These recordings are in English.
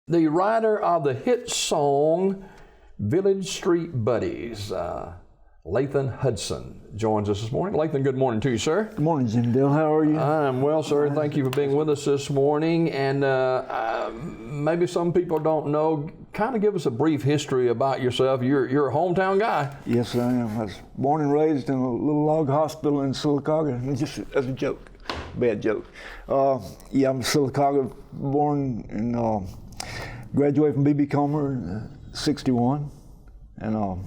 The writer of the hit song Village Street Buddies, Lathan Hudson, joins us this morning. Lathan, good morning to you, sir. Good morning, Jim Dale. How are you? I'm well, sir. Thank you for being with us this morning. And maybe some people don't know, kind of give us a brief history about yourself. You're a hometown guy. Yes, I am. I was born and raised in a little log hospital in Sylacauga, just as a joke, bad joke. Yeah, I'm Sylacauga born and graduated from B.B. Comer in '61. And I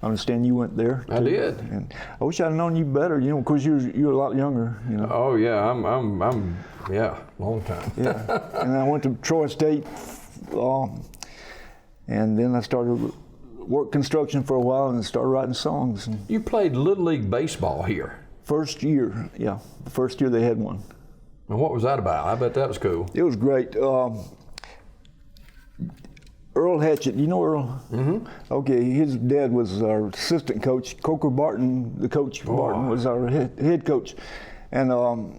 understand you went there, too. I did. And I wish I'd known you better, you know, because you're a lot younger, you know. Oh, yeah, I'm long time. Yeah, and I went to Troy State, and then I started work construction for a while and started writing songs. And You played Little League Baseball here. first year, yeah, the first year they had one. And what was that about? I bet that was cool. It was great. Earl Hatchett, you know Earl? Mm-hmm. Okay, his dad was our assistant coach. Coker Barton, the coach Barton, was our head coach. And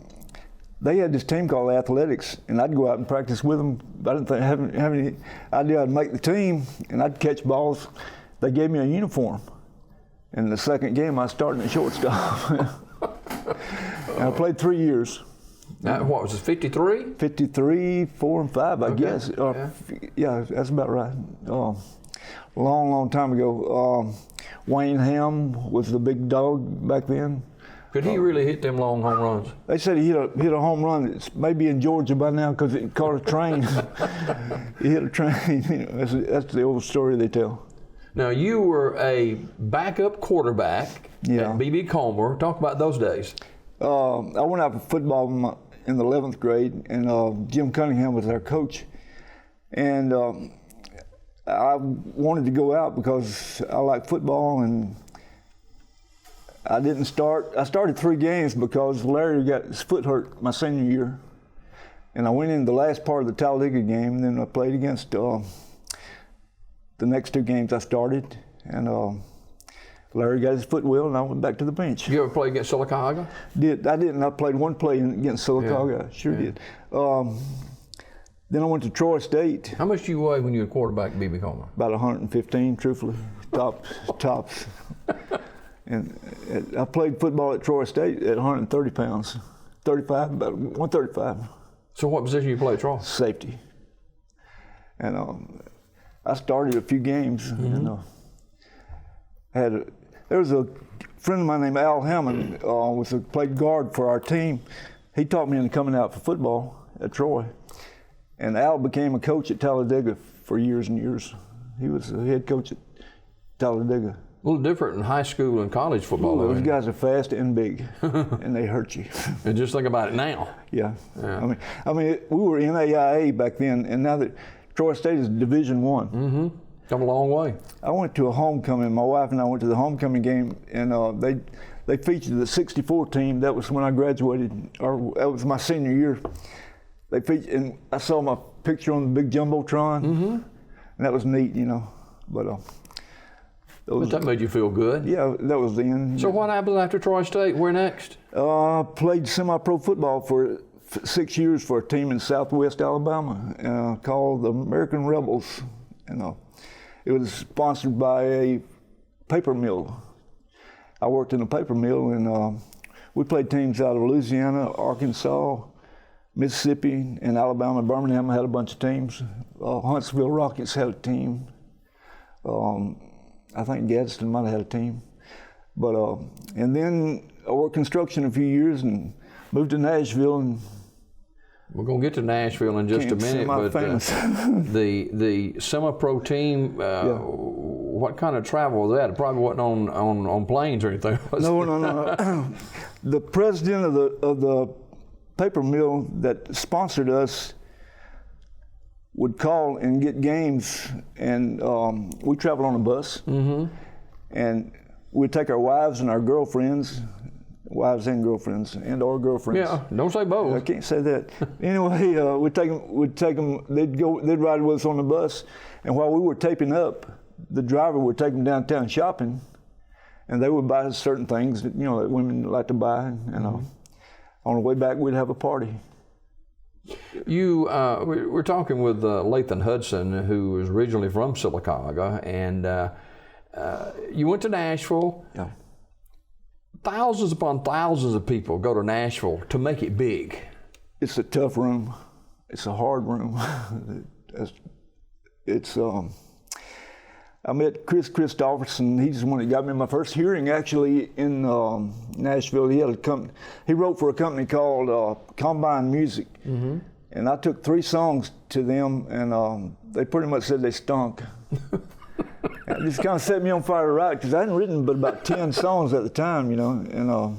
they had this team called Athletics, and I'd go out and practice with them. I didn't have any idea I'd make the team, and I'd catch balls. They gave me a uniform. And the second game, I started at shortstop. And I played 3 years. Now, what was it, 53? 53, 4, and 5, I guess. Yeah, that's about right. Long time ago. Wayne Ham was the big dog back then. Could he really hit them long home runs? They said he hit a home run. It's maybe in Georgia by now because it caught a train. He hit a train. You know, that's the old story they tell. Now, you were a backup quarterback at B.B. Comer. Talk about those days. I went out for football in the 11th grade, and Jim Cunningham was our coach. And I wanted to go out because I like football, and I didn't start. I started 3 games because Larry got his foot hurt my senior year. And I went in the last part of the Talladega game, and then I played against the next 2 games I started. And Larry got his foot well, and I went back to the bench. You ever play against Sylacauga? I didn't. I played one play against Sylacauga. I sure did. Then I went to Troy State. How much did you weigh when you were quarterback at B.B. Comer? About 115, truthfully, tops. And I played football at Troy State at 130 pounds, 35, about 135. So what position you play at Troy? Safety. And I started a few games. And there was a friend of mine named Al Hammond, played guard for our team. He taught me into coming out for football at Troy. And Al became a coach at Talladega for years and years. He was the head coach at Talladega. A little different in high school and college football. Those guys are fast and big, and they hurt you. And just think about it now. Yeah. I mean, we were in AIA back then, and now that Troy State is Division I. Mm-hmm. Come a long way. I went to a homecoming. My wife and I went to the homecoming game, and they featured the '64 team. That was when I graduated, or that was my senior year. They featured, and I saw my picture on the big jumbotron, and that was neat, you know. But that made you feel good. Yeah, that was the end. So what happened after Troy State? Where next? Played semi-pro football for 6 years for a team in Southwest Alabama called the American Rebels. And it was sponsored by a paper mill. I worked in a paper mill, and we played teams out of Louisiana, Arkansas, Mississippi, and Alabama. Birmingham had a bunch of teams. Huntsville Rockets had a team. I think Gadsden might have had a team. But and then I worked construction a few years and moved to Nashville. And we're going to get to Nashville in just a minute, but the semi-pro team, what kind of travel was that? It probably wasn't on planes or anything, was it? No. The president of the paper mill that sponsored us would call and get games, and we traveled on a bus, and we'd take our wives and our girlfriends, and our girlfriends. Yeah, don't say both. I can't say that. Anyway, we'd take them. They'd ride with us on the bus, and while we were taping up, the driver would take them downtown shopping, and they would buy us certain things that that women like to buy, and on the way back we'd have a party. We're talking with Lathan Hudson, who was originally from Sylacauga, and you went to Nashville. Yeah. Thousands upon thousands of people go to Nashville to make it big. It's a tough room. It's a hard room. I met Chris Christopherson. He's the one that got me my first hearing, actually, in Nashville. He had a company. He wrote for a company called Combine Music, mm-hmm. and I took 3 songs to them, and they pretty much said they stunk. It just kind of set me on fire to write, because I hadn't written but about 10 songs at the time, you know, and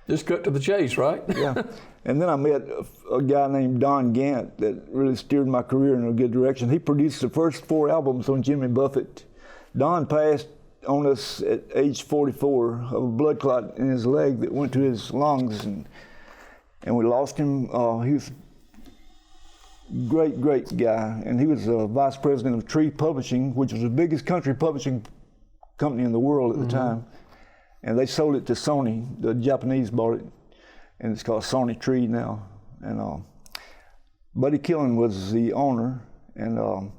just cut to the chase, right? Yeah. And then I met a guy named Don Gant that really steered my career in a good direction. He produced the first 4 albums on Jimmy Buffett. Don passed on us at age 44 of a blood clot in his leg that went to his lungs, and we lost him. He was a great guy, and he was vice president of Tree Publishing, which was the biggest country publishing company in the world at the time. And they sold it to Sony. The Japanese bought it, and it's called Sony Tree now. And Buddy Killen was the owner, and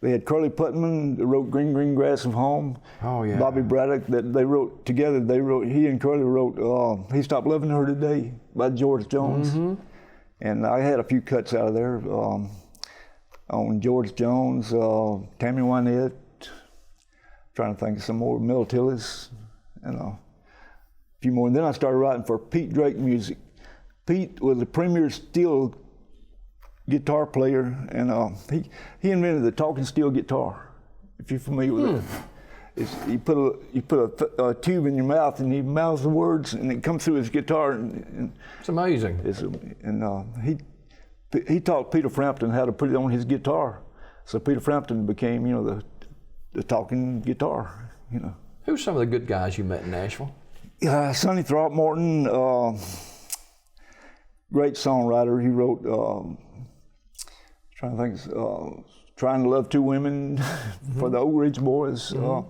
they had Curly Putman that wrote Green Grass of Home. Oh yeah. Bobby Braddock, that they wrote together. He and Curly wrote He Stopped Loving Her Today by George Jones. Mm-hmm. And I had a few cuts out of there on George Jones, Tammy Wynette, trying to think of some more, Mel Tillis, and a few more. And then I started writing for Pete Drake Music. Pete was the premier steel guitar player, and he invented the talking steel guitar, if you're familiar with it. You put a tube in your mouth, and he mouths the words, and it comes through his guitar. And it's amazing. He taught Peter Frampton how to put it on his guitar, so Peter Frampton became, you know, the talking guitar, you know. Who's some of the good guys you met in Nashville? Sonny Throckmorton, great songwriter. He wrote, trying to think. Trying to Love Two Women for the Oak Ridge Boys. Like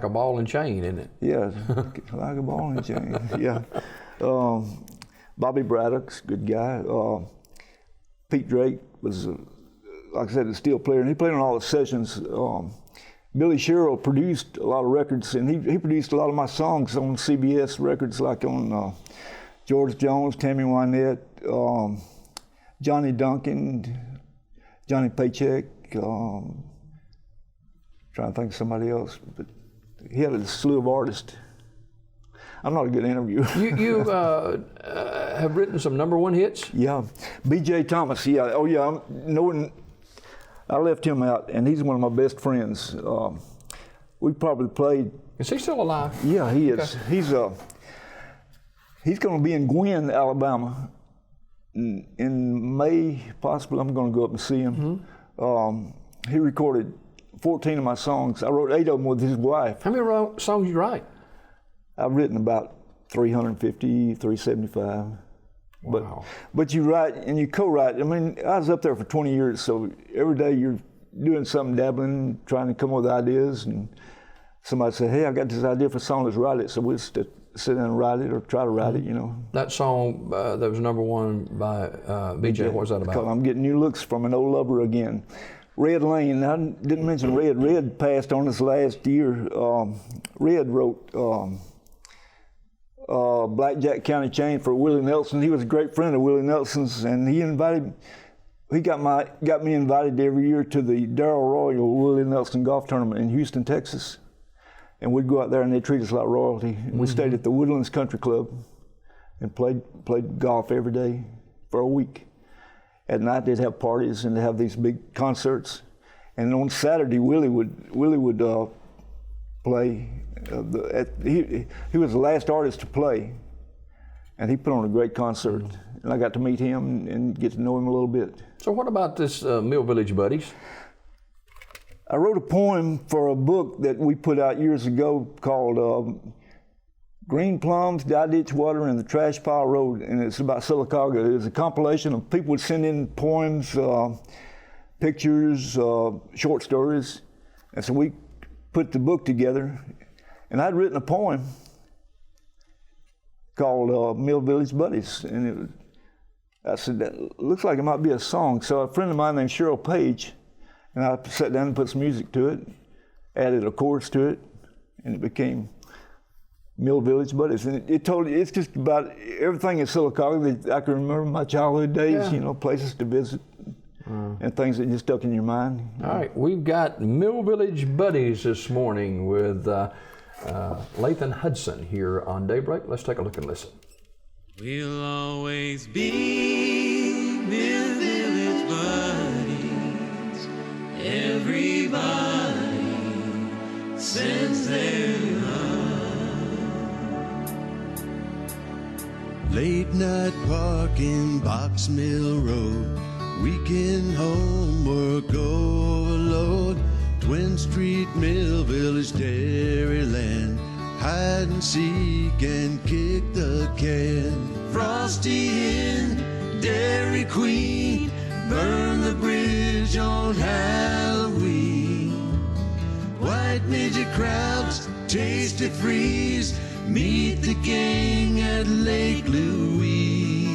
a ball and chain, isn't it? Yeah, like a ball and chain, yeah. Bobby Braddock's a good guy. Pete Drake was, like I said, a steel player, and he played on all the sessions. Billy Sherrill produced a lot of records, and he produced a lot of my songs on CBS records, like on George Jones, Tammy Wynette, Johnny Duncan, Johnny Paycheck, trying to think of somebody else, but he had a slew of artists. I'm not a good interviewer. You have written some #1 hits? Yeah, B.J. Thomas, yeah, oh yeah, I left him out, and he's one of my best friends. We probably played. Is he still alive? Yeah, he is. Okay. He's going to be in Gwynn, Alabama. In May, possibly, I'm going to go up and see him. Mm-hmm. He recorded 14 of my songs. I wrote 8 of them with his wife. How many songs did you write? I've written about 350, 375. Wow. But you write and you co-write. I mean, I was up there for 20 years, so every day you're doing something, dabbling, trying to come up with ideas, and somebody said, hey, I got this idea for a song, let's write it. So we'll sit down and write it or try to write it, you know. That song that was #1 by BJ, what was that about? Called I'm Getting New Looks from an Old Lover Again. Red Lane, I didn't mention Red. Red passed on us last year. Red wrote Blackjack County Chain for Willie Nelson. He was a great friend of Willie Nelson's, and he got me invited every year to the Darrell Royal Willie Nelson golf tournament in Houston, Texas. And we'd go out there and they'd treat us like royalty. And we stayed at the Woodlands Country Club and played golf every day for a week. At night they'd have parties and they'd have these big concerts. And on Saturday Willie would play. He was the last artist to play, and he put on a great concert. And I got to meet him and get to know him a little bit. So what about this Mill Village Buddies? I wrote a poem for a book that we put out years ago called Green Plums, Ditch Water, and the Trash Pile Road, and it's about Sylacauga. It was a compilation of people would send in poems, pictures, short stories, and so we put the book together. And I'd written a poem called Mill Village Buddies. And I said, that looks like it might be a song. So a friend of mine named Cheryl Page, and I sat down and put some music to it, added a chorus to it, and it became Mill Village Buddies. And it's just about everything in Sylacauga that I can remember my childhood days, you know, places to visit and things that just stuck in your mind. All right, we've got Mill Village Buddies this morning with Lathan Hudson here on Daybreak. Let's take a look and listen. We'll always be Mill Village Buddies. Everybody sends their love. Late night parking, Box Mill Road. Weekend homework overload. Twin Street, Mill Village, Dairyland. Hide and seek and kick the can. Frosty Inn, Dairy Queen, burn the bridge on Halloween. White midget crowds, tasty freeze, meet the gang at Lake Louise.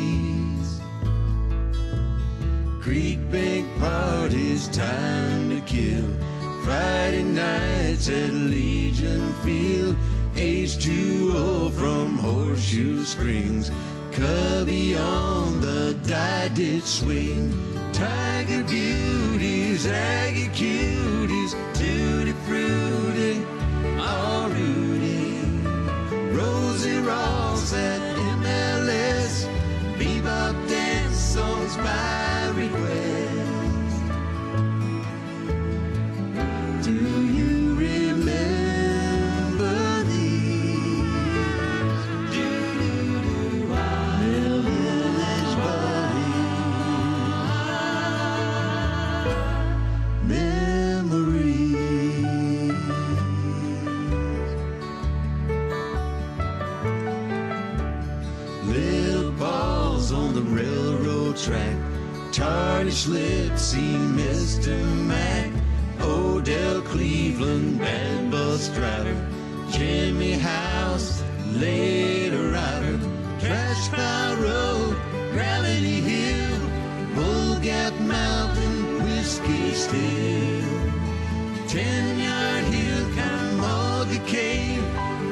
Creek bank parties, time to kill. Friday nights at Legion Field. H2O from Horseshoe Springs. Cubby on the die-ditch swing. Tiger beauties, Aggie cuties, Tutti Frutti, all Rudy. Rosie Ross at MLS. Bebop dance songs by request. Do you remember these? Mill Village Buddies. Memories. Little balls on the railroad track. Tardy slip, see Mr. Mac. Odell Cleveland, band bus driver. Jimmy House, late arriver. Trash Pile Road, Gravity Hill. Bull Gap Mountain, Whiskey Still. 10-Yard Hill, Camoga Cave.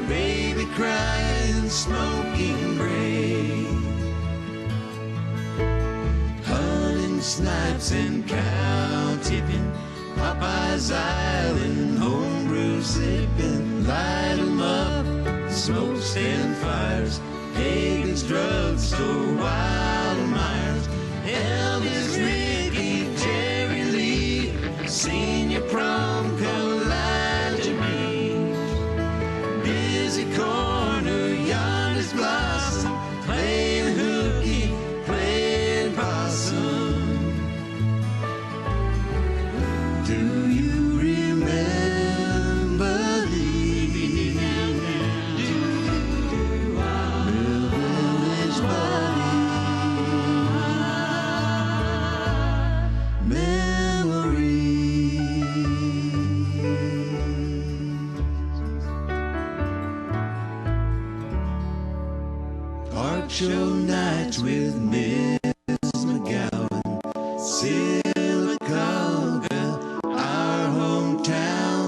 Baby crying, smoking grave. Hunting snipes and cow tipping. Popeye's Island, homebrew sipping, light 'em up, smoke-stand fires, Hagen's Drugstore, Wildmeyer's, Elvis, Ricky, Jerry Lee, Senior Prom, Elijah Beach, Busy Corner, Yonder's Blossom, playing hooky, playing possum. Do you remember these? Mill Village Buddies. Memories. Park show nights with Miss McGowan. Sylacauga, our hometown,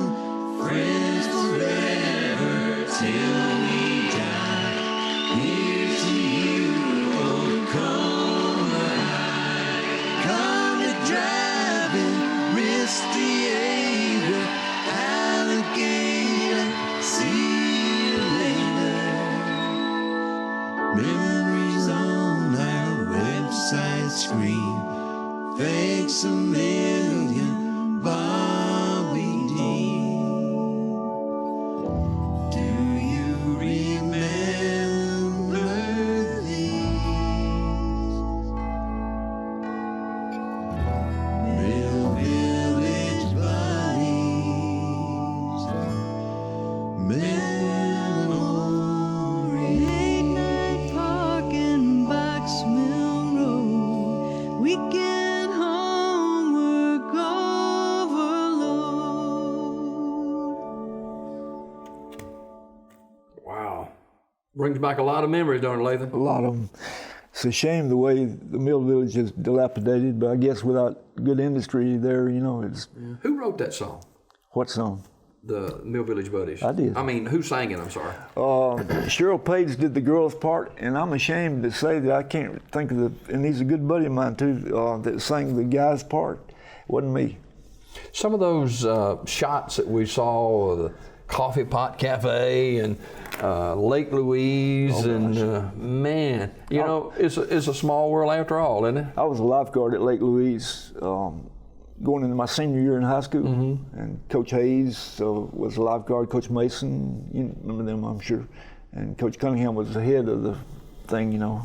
friends forever till we die. Here's to you, Oklahoma High. Comet driving, Misty Ava, Alligator, see you later. Memories on our website screen. Thanks a million, Bobby Dean. Do you remember these? Mill Village Buddies. Memories. Late night parking, Box Mill Road. Weekend homework overload. Brings back a lot of memories, don't it, Lathan? A lot of them. It's a shame the way the mill village is dilapidated, but I guess without good industry there, it's... Yeah. Who wrote that song? What song? The Mill Village Buddies. I did. I mean, who sang it? I'm sorry. Cheryl Page did the girls' part, and I'm ashamed to say that I can't think of and he's a good buddy of mine too, that sang the guys' part. It wasn't me. Some of those shots that we saw, the Coffee Pot Cafe and Lake Louise, man, it's a small world after all, isn't it? I was a lifeguard at Lake Louise going into my senior year in high school, and Coach Hayes was a lifeguard, Coach Mason, you remember them, I'm sure, and Coach Cunningham was the head of the thing, and I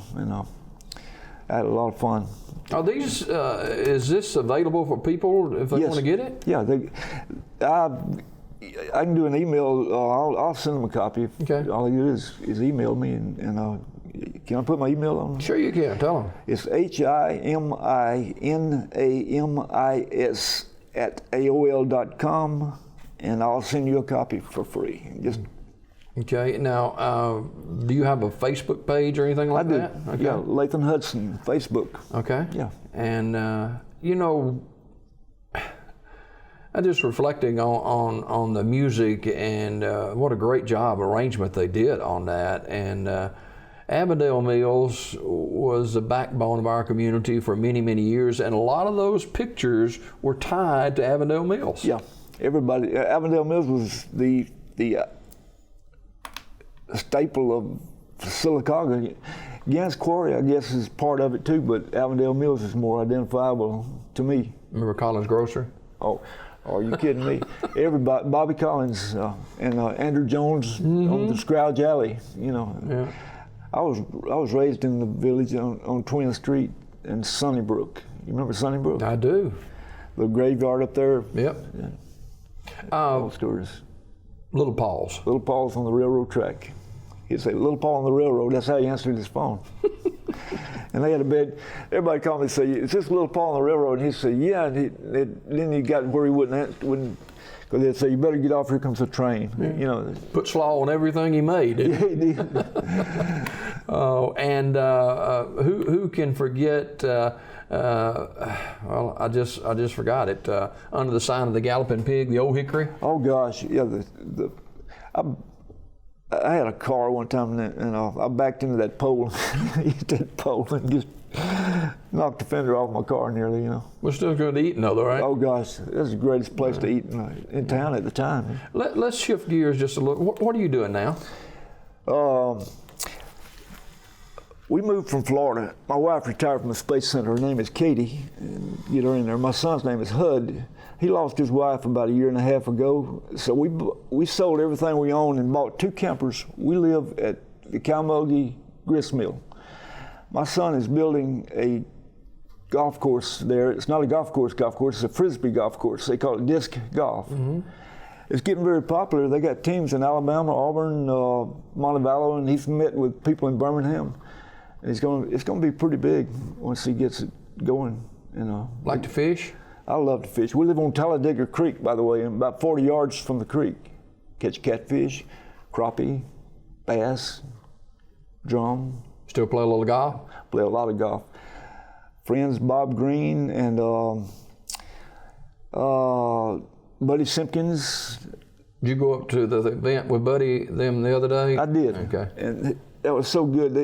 had a lot of fun. Are these, is this available for people if they want to get it? Yeah, I can do an email. I'll send them a copy. Okay. All you do is email me, and can I put my email on? Sure you can. Tell them. It's HIMINAMIS@AOL.com, and I'll send you a copy for free. Just. Okay. Now, do you have a Facebook page or anything like that? I do. Okay. Yeah, Lathan Hudson, Facebook. Okay. Yeah. And I'm just reflecting on the music and what a great job arrangement they did on that. And Avondale Mills was the backbone of our community for many, many years, and a lot of those pictures were tied to Avondale Mills. Yeah, everybody. Avondale Mills was the staple of Sylacauga. Gans Quarry, I guess, is part of it too, but Avondale Mills is more identifiable to me. Remember Collins Grocer? Oh, are you kidding me? Everybody, Bobby Collins and Andrew Jones on the Scrouge Alley. Yeah. I was raised in the village on 20th Street in Sunnybrook. You remember Sunnybrook? I do. The graveyard up there. Yep. Yeah. Old stories. Little Paul's. Little Paul's on the railroad track. He'd say, "Little Paul on the railroad." That's how he answered his phone. And they had a bed. Everybody called me and said, "Is this Little Paul on the railroad?" And he'd say, "Yeah." And then he got where he wouldn't, because they'd say, "You better get off. Here comes a train." Yeah. Put slaw on everything he made. Yeah, he did. Oh, and who can forget? Well, I just forgot it. Under the Sign of the Galloping Pig, the Old Hickory. Oh gosh, yeah. I had a car one time, and I backed into that pole, and just knocked the fender off my car nearly, We're still going to eat, though, right? Oh gosh, that's the greatest place to eat in town at the time. Let's shift gears just a little. What are you doing now? We moved from Florida. My wife retired from the Space Center. Her name is Katie. And get her in there. My son's name is Hud. He lost his wife about 1.5 years ago. So we sold everything we owned and bought 2 campers. We live at the Calmogie Grist Mill. My son is building a golf course there. It's not a golf course, it's a Frisbee golf course. They call it disc golf. Mm-hmm. It's getting very popular. They got teams in Alabama, Auburn, Montevallo, and he's met with people in Birmingham. It's going to be pretty big once he gets it going. Like to fish? I love to fish. We live on Talladega Creek, by the way, and about 40 yards from the creek. Catch catfish, crappie, bass, drum. Still play a little golf? Play a lot of golf. Friends Bob Green and Buddy Simpkins. Did you go up to the event with Buddy them the other day? I did. Okay. And that was so good.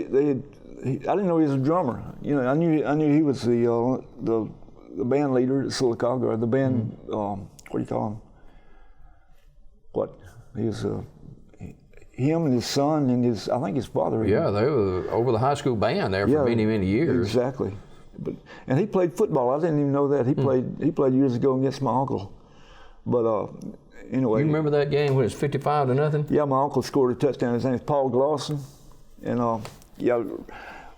I didn't know he was a drummer. I knew he was the band leader at Sylacauga, or the band. What do you call him? What? He was him and his son and I think his father. Yeah, they were over the high school band there for many, many years. Exactly. And he played football. I didn't even know that. He played years ago against my uncle. But anyway. You remember that game when it was 55-0? Yeah, my uncle scored a touchdown. His name is Paul Glosson. And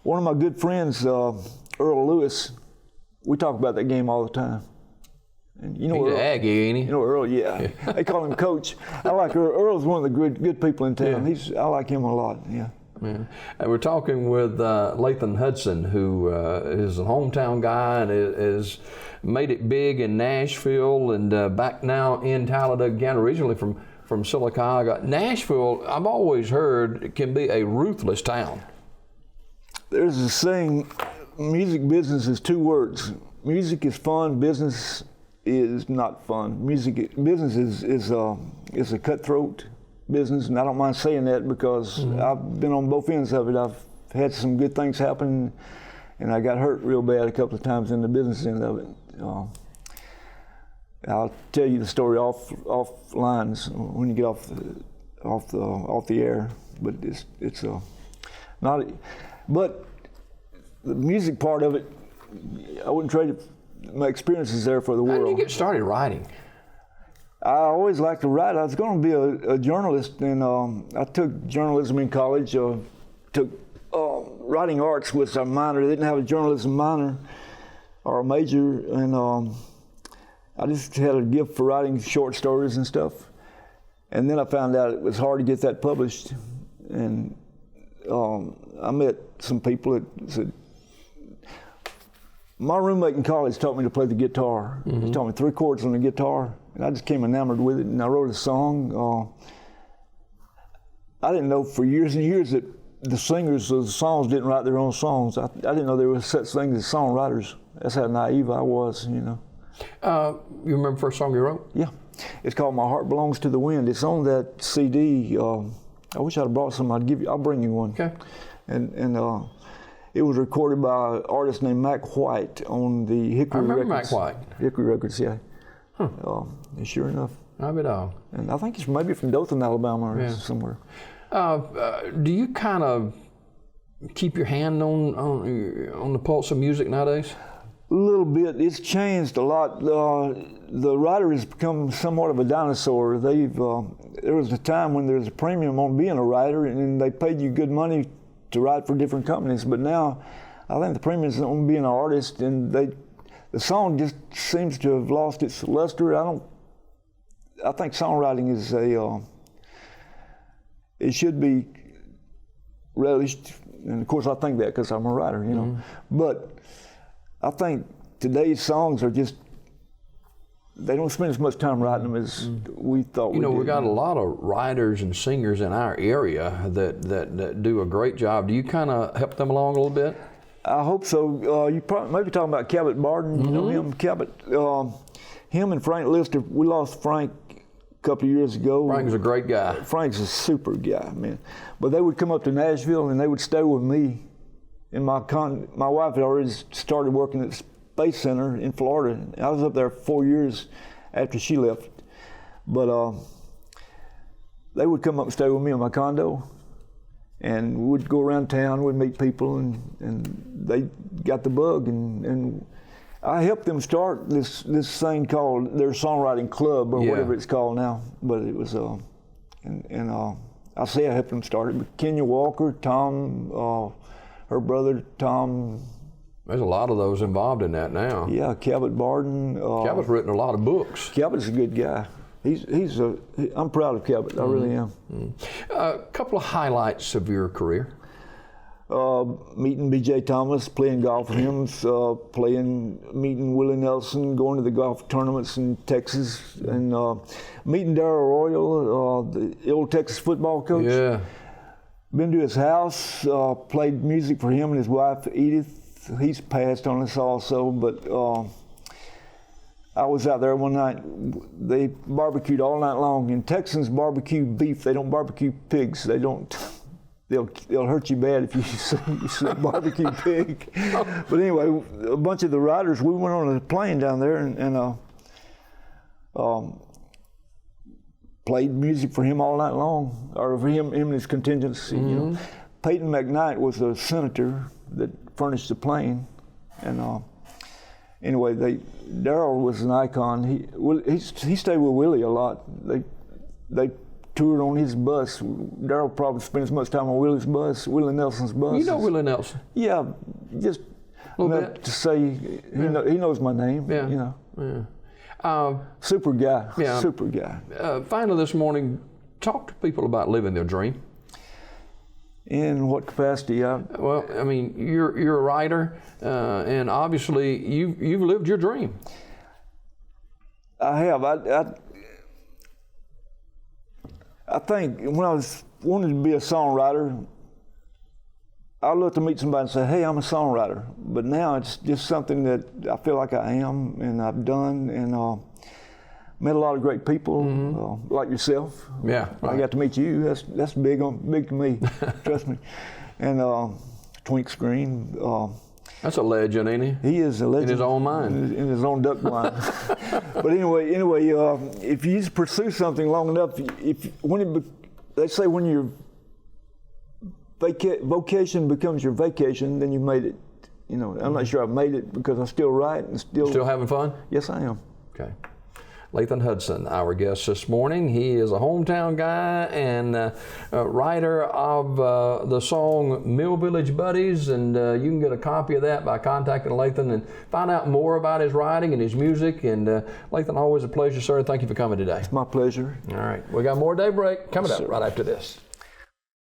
one of my good friends, Earl Lewis, we talk about that game all the time. And He's an Aggie, ain't he? You know Earl, yeah. They call him Coach. I like Earl. Earl's one of the good people in town. Yeah. I like him a lot, yeah. Yeah. And we're talking with Lathan Hudson, who is a hometown guy and has made it big in Nashville and back now in Talladega County, originally from from Silicaga. Nashville, I've always heard, can be a ruthless town. There's a saying, music business is 2 words. Music is fun, business is not fun. Business is a cutthroat business, and I don't mind saying that because I've been on both ends of it. I've had some good things happen, and I got hurt real bad a couple of times in the business end of it. I'll tell you the story off lines when you get off the air, but it's not. But the music part of it, I wouldn't trade my experiences there for the world. How did you get started writing? I always liked to write. I was going to be a journalist, and I took journalism in college. Took writing arts was our minor. They didn't have a journalism minor or a major, and I just had a gift for writing short stories and stuff. And then I found out it was hard to get that published, and I met some people that said, my roommate in college taught me to play the guitar. He taught me 3 chords on the guitar, and I just became enamored with it, and I wrote a song. I didn't know for years and years that the singers of the songs didn't write their own songs. I didn't know there was such things as songwriters. That's how naive I was, you know. You remember the first song you wrote? Yeah. It's called My Heart Belongs to the Wind. It's on that CD. I wish I'd have brought some. I'll bring you one. Okay. And it was recorded by an artist named Mac White on the Hickory Records. I remember Mac White. Hickory Records, yeah. Huh. And sure enough. I bet all. And I think it's maybe from Dothan, Alabama, or somewhere. Do you kind of keep your hand on the pulse of music nowadays? A little bit. It's changed a lot. The writer has become somewhat of a dinosaur. There was a time when there was a premium on being a writer, and they paid you good money to write for different companies. But now, I think the premium is on being an artist, and the song just seems to have lost its luster. I think songwriting is it should be relished, and of course I think that because I'm a writer, you know. But I think today's songs are just, they don't spend as much time writing them as we thought we did. We got a lot of writers and singers in our area that do a great job. Do you kind of help them along a little bit? I hope so. You probably maybe talking about Cabot Barden. You know him, Cabot. Him and Frank Lister. We lost Frank a couple of years ago. Frank's a great guy. Frank's a super guy, man. But they would come up to Nashville and they would stay with me. And my wife had already started working at the Space Center in Florida. I was up there 4 years after she left. But they would come up and stay with me in my condo. And we'd go around town, we'd meet people, and they got the bug. And I helped them start this thing called their songwriting club, or whatever it's called now. But it was, I say I helped them start it. But Kenya Walker, Tom, her brother Tom. There's a lot of those involved in that now. Yeah, Cabot Barden. Cabot's written a lot of books. Cabot's a good guy. I'm proud of Cabot. I really am. A couple of highlights of your career. Meeting B.J. Thomas, playing golf with him, meeting Willie Nelson, going to the golf tournaments in Texas, and meeting Darrell Royal, the old Texas football coach. Yeah. Been to his house, played music for him and his wife Edith. He's passed on us also, but I was out there one night. They barbecued all night long. And Texans barbecue beef. They don't barbecue pigs. They don't. They'll hurt you bad if you see a barbecue pig. But anyway, a bunch of the riders, we went on a plane down there and played music for him all night long, or for him and his contingency. You know. Peyton McKnight was a senator that furnished the plane, and anyway, Darrell was an icon. He stayed with Willie a lot. They toured on his bus. Darrell probably spent as much time on Willie's bus, Willie Nelson's bus. You know Willie Nelson? Yeah, just enough to say he knows my name. Yeah. You know. Yeah. Super guy. Yeah. Super guy. Finally, this morning, talk to people about living their dream. In what capacity? Well, I mean, you're a writer, and obviously you've lived your dream. I have. I think when I was wanting to be a songwriter, I love to meet somebody and say, hey, I'm a songwriter. But now it's just something that I feel like I am and I've done, and met a lot of great people, like yourself. Yeah, right. I got to meet you. That's big to me, trust me. And Twink Screen. That's a legend, ain't he? He is a legend. In his own mind. In his own duck blind. But anyway, if you just pursue something long enough, they say when your vocation becomes your vacation, then you made it. You know, I'm not sure I've made it because I still write and still having fun? Yes, I am. Okay. Lathan Hudson, our guest this morning. He is a hometown guy and writer of the song Mill Village Buddies, and you can get a copy of that by contacting Lathan and find out more about his writing and his music. And Lathan, always a pleasure, sir. Thank you for coming today. It's my pleasure. All right. We got more Daybreak coming up right after this.